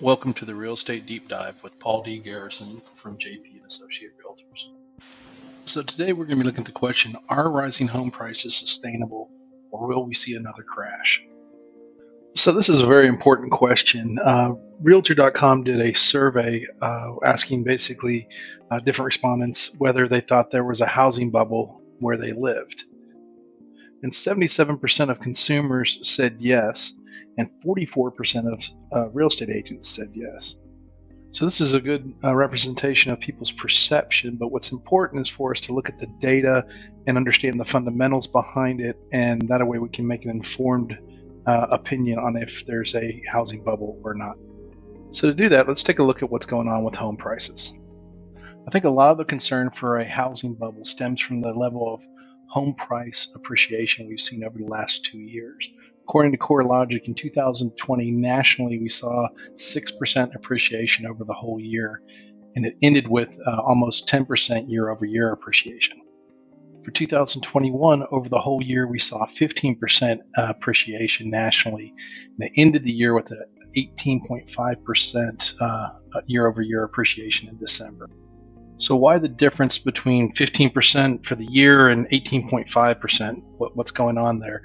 Welcome to the Real Estate Deep Dive with Paul Garrison from JP Associates REALTORs. So today we're going to be looking at the question, are rising home prices sustainable or will we see another crash? So this is a very important question. Realtor.com did a survey asking basically different respondents whether they thought there was a housing bubble where they lived. And 77% of consumers said yes, and 44% of real estate agents said yes. So this is a good representation of people's perception, but what's important is for us to look at the data and understand the fundamentals behind it, and that way we can make an informed opinion on if there's a housing bubble or not. So to do that, let's take a look at what's going on with home prices. I think a lot of the concern for a housing bubble stems from the level of home price appreciation we've seen over the last 2 years. According to CoreLogic, in 2020, nationally, we saw 6% appreciation over the whole year, and it ended with almost 10% year-over-year appreciation. For 2021, over the whole year, we saw 15% appreciation nationally, and it ended the year with an 18.5% year-over-year appreciation in December. So why the difference between 15% for the year and 18.5%? What's going on there?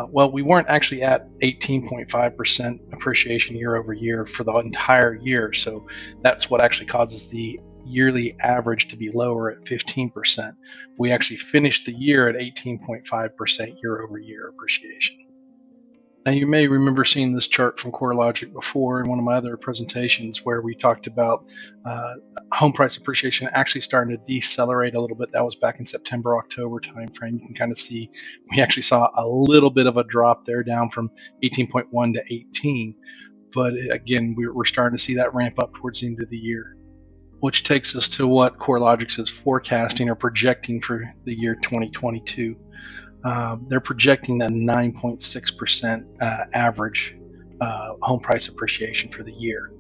Well, we weren't actually at 18.5% appreciation year over year for the entire year. So that's what actually causes the yearly average to be lower at 15%. We actually finished the year at 18.5% year over year appreciation. Now, you may remember seeing this chart from CoreLogic before in one of my other presentations where we talked about home price appreciation actually starting to decelerate a little bit. That was back in September, October timeframe. You can kind of see we actually saw a little bit of a drop there down from 18.1 to 18. But again, we're starting to see that ramp up towards the end of the year, which takes us to what CoreLogic is forecasting or projecting for the year 2022. They're projecting a 9.6% average home price appreciation for the year.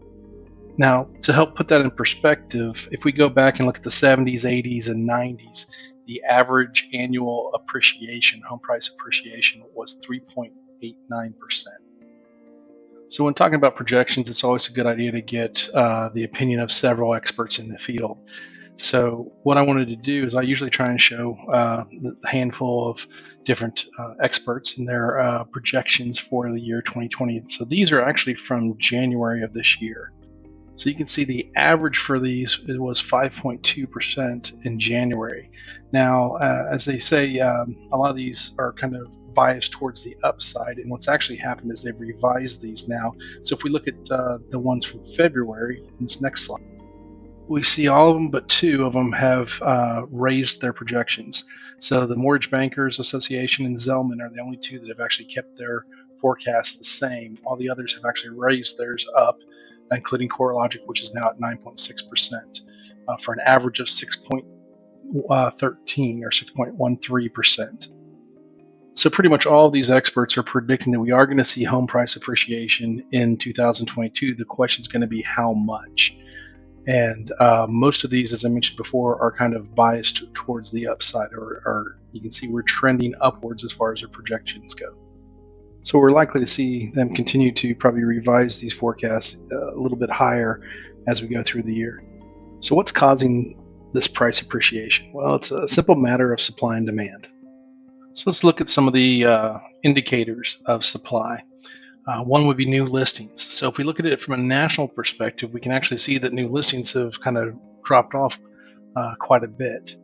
Now, to help put that in perspective, if we go back and look at the 70s, 80s, and 90s, the average annual appreciation, home price appreciation, was 3.89%. So when talking about projections, it's always a good idea to get the opinion of several experts in the field. So what I wanted to do is I usually try and show a handful of different experts and their projections for the year 2020. So these are actually from January of this year. So you can see the average for these was 5.2% in January. Now, as they say, a lot of these are kind of biased towards the upside, and what's actually happened is they've revised these now. So if we look at the ones from February, in this next slide, we see all of them but two of them have raised their projections. So the Mortgage Bankers Association and Zelman are the only two that have actually kept their forecasts the same. All the others have actually raised theirs up, including CoreLogic, which is now at 9.6%, for an average of 6.13 or 6.13%. So pretty much all of these experts are predicting that we are going to see home price appreciation in 2022. The question is going to be how much. And most of these, as I mentioned before, are kind of biased towards the upside, or you can see we're trending upwards as far as their projections go. So we're likely to see them continue to probably revise these forecasts a little bit higher as we go through the year. So what's causing this price appreciation? Well, it's a simple matter of supply and demand. So let's look at some of the indicators of supply. One would be new listings. So if we look at it from a national perspective, we can actually see that new listings have kind of dropped off quite a bit.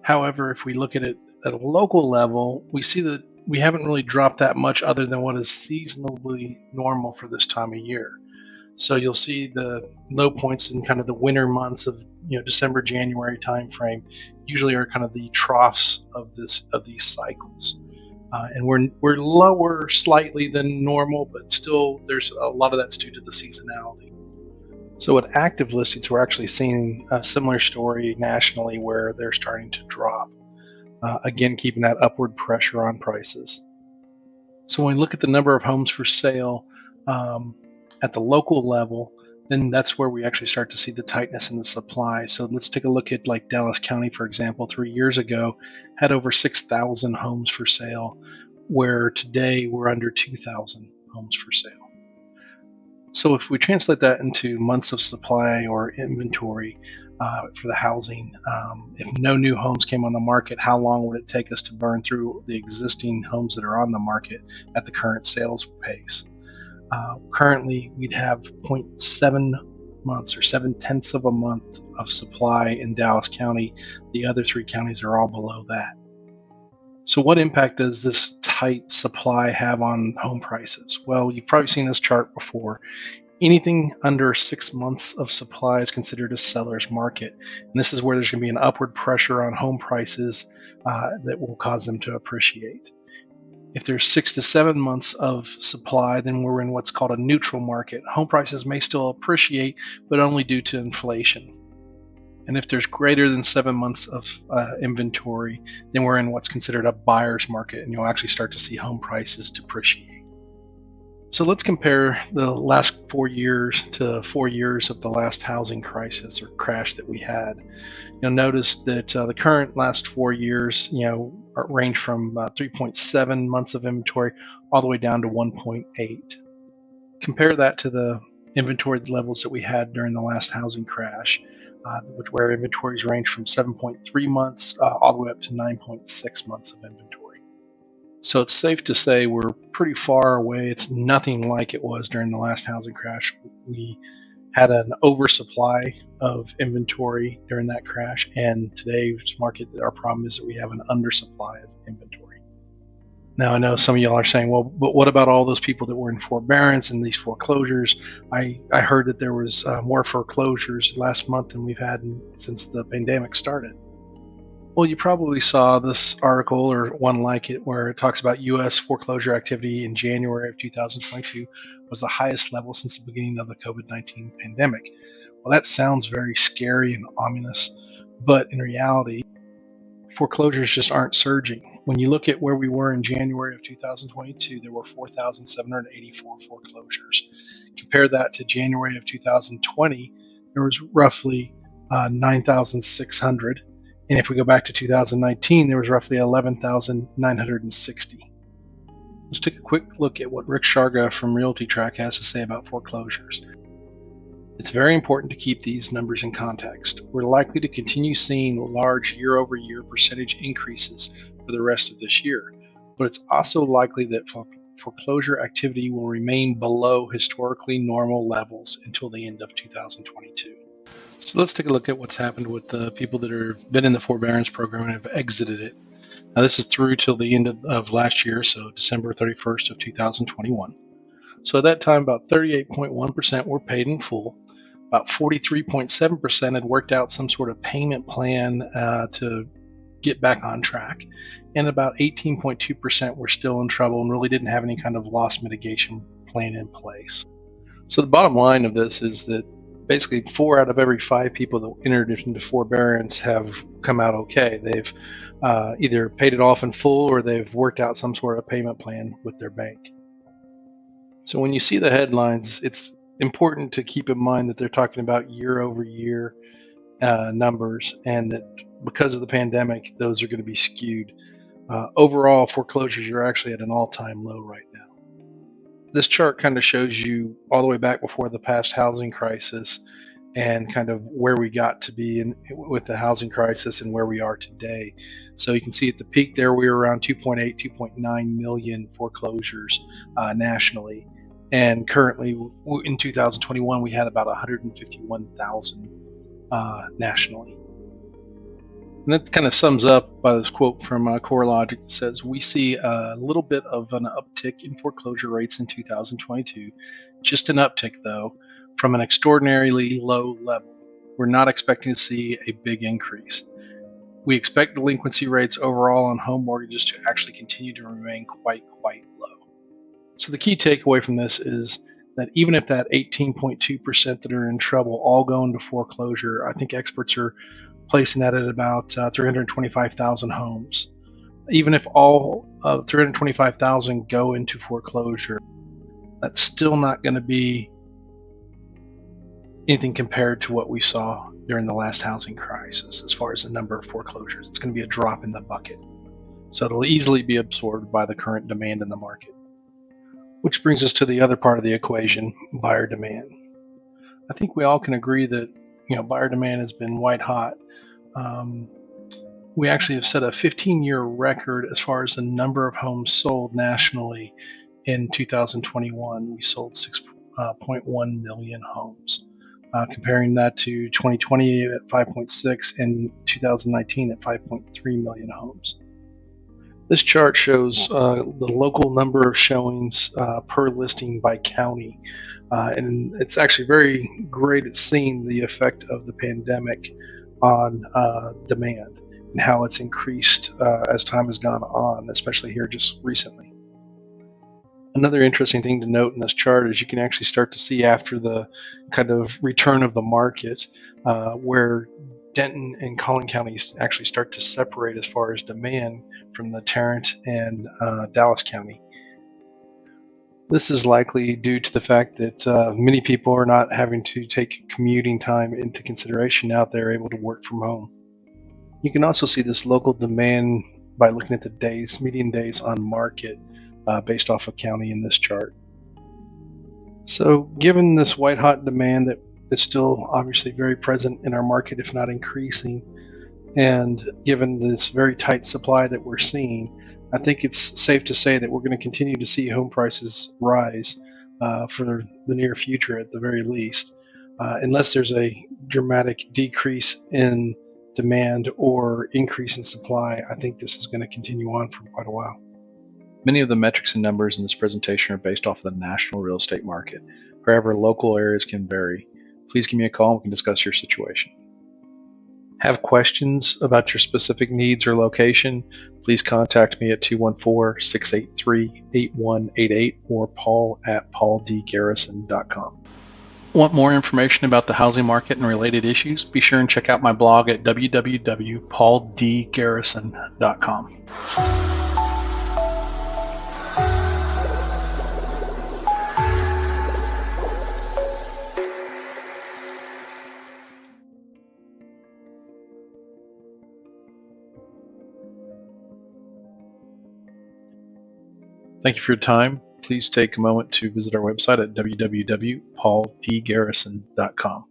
However, if we look at it at a local level, we see that we haven't really dropped that much other than what is seasonably normal for this time of year. So you'll see the low points in kind of the winter months of December, January timeframe usually are kind of the troughs of these cycles. And we're lower slightly than normal, but still there's a lot of that's due to the seasonality. So with active listings, we're actually seeing a similar story nationally where they're starting to drop. Again, keeping that upward pressure on prices. So when we look at the number of homes for sale at the local level, then that's where we actually start to see the tightness in the supply. So let's take a look at like Dallas County, for example, 3 years ago had over 6,000 homes for sale, where today we're under 2,000 homes for sale. So if we translate that into months of supply or inventory for the housing, if no new homes came on the market, how long would it take us to burn through the existing homes that are on the market at the current sales pace? Currently, we'd have 0.7 months or 7/10 of a month of supply in Dallas County. The other three counties are all below that. So what impact does this tight supply have on home prices? Well, you've probably seen this chart before. Anything under 6 months of supply is considered a seller's market. And this is where there's going to be an upward pressure on home prices that will cause them to appreciate. If there's 6 to 7 months of supply, then we're in what's called a neutral market. Home prices may still appreciate, but only due to inflation. And if there's greater than 7 months of inventory, then we're in what's considered a buyer's market, and you'll actually start to see home prices depreciate. So let's compare the last 4 years to 4 years of the last housing crisis or crash that we had. You'll notice that the current last 4 years, range from 3.7 months of inventory all the way down to 1.8. Compare that to the inventory levels that we had during the last housing crash, where inventories range from 7.3 months all the way up to 9.6 months of inventory. So it's safe to say we're pretty far away. It's nothing like it was during the last housing crash. We had an oversupply of inventory during that crash, and today's market, our problem is that we have an undersupply of inventory. Now, I know some of y'all are saying, well, but what about all those people that were in forbearance and these foreclosures? I heard that there was more foreclosures last month than we've had since the pandemic started. Well, you probably saw this article or one like it where it talks about U.S. foreclosure activity in January of 2022 was the highest level since the beginning of the COVID-19 pandemic. Well, that sounds very scary and ominous, but in reality, foreclosures just aren't surging. When you look at where we were in January of 2022, there were 4,784 foreclosures. Compare that to January of 2020, there was roughly 9,600. And if we go back to 2019, there was roughly 11,960. Let's take a quick look at what Rick Sharga from Realty Track has to say about foreclosures. It's very important to keep these numbers in context. We're likely to continue seeing large year-over-year percentage increases for the rest of this year, but it's also likely that foreclosure activity will remain below historically normal levels until the end of 2022. So let's take a look at what's happened with the people that have been in the forbearance program and have exited it. Now, this is through till the end of last year, so December 31st of 2021. So at that time, about 38.1% were paid in full. About 43.7% had worked out some sort of payment plan to get back on track. And about 18.2% were still in trouble and really didn't have any kind of loss mitigation plan in place. So the bottom line of this is that basically 4 out of every 5 people that entered into forbearance have come out okay. They've either paid it off in full or they've worked out some sort of payment plan with their bank. So when you see the headlines, it's important to keep in mind that they're talking about year-over-year numbers, and that because of the pandemic, those are going to be skewed. Overall, foreclosures are actually at an all-time low right now. This chart kind of shows you all the way back before the past housing crisis and kind of where we got to be with the housing crisis and where we are today. So you can see at the peak there, we were around 2.8, 2.9 million foreclosures nationally. And currently in 2021, we had about 151,000 nationally. And that kind of sums up by this quote from CoreLogic that says, we see a little bit of an uptick in foreclosure rates in 2022, just an uptick though, from an extraordinarily low level. We're not expecting to see a big increase. We expect delinquency rates overall on home mortgages to actually continue to remain quite low. So the key takeaway from this is that even if that 18.2% that are in trouble all go into foreclosure, I think experts are placing that at about 325,000 homes. Even if all 325,000 go into foreclosure, that's still not going to be anything compared to what we saw during the last housing crisis as far as the number of foreclosures. It's going to be a drop in the bucket. So it'll easily be absorbed by the current demand in the market. Which brings us to the other part of the equation, buyer demand. I think we all can agree that buyer demand has been white hot. We actually have set a 15-year record as far as the number of homes sold nationally. In 2021, we sold 6.1 million homes, comparing that to 2020 at 5.6 and 2019 at 5.3 million homes. This chart shows the local number of showings per listing by county, and it's actually very great at seeing the effect of the pandemic on demand and how it's increased as time has gone on, especially here just recently. Another interesting thing to note in this chart is you can actually start to see after the kind of return of the market where Denton and Collin counties actually start to separate as far as demand from the Tarrant and Dallas County. This is likely due to the fact that many people are not having to take commuting time into consideration now they're able to work from home. You can also see this local demand by looking at the median days on market based off of county in this chart. So given this white hot demand that is still obviously very present in our market, if not increasing, and given this very tight supply that we're seeing, I think it's safe to say that we're going to continue to see home prices rise for the near future at the very least, unless there's a dramatic decrease in demand or increase in supply. I think this is going to continue on for quite a while. Many of the metrics and numbers in this presentation are based off of the national real estate market. However, local areas can vary. Please give me a call and we can discuss your situation. Have questions about your specific needs or location? Please contact me at 214-683-8188 or paul@pauldgarrison.com. Want more information about the housing market and related issues? Be sure and check out my blog at www.pauldgarrison.com. Thank you for your time. Please take a moment to visit our website at www.pauldgarrison.com.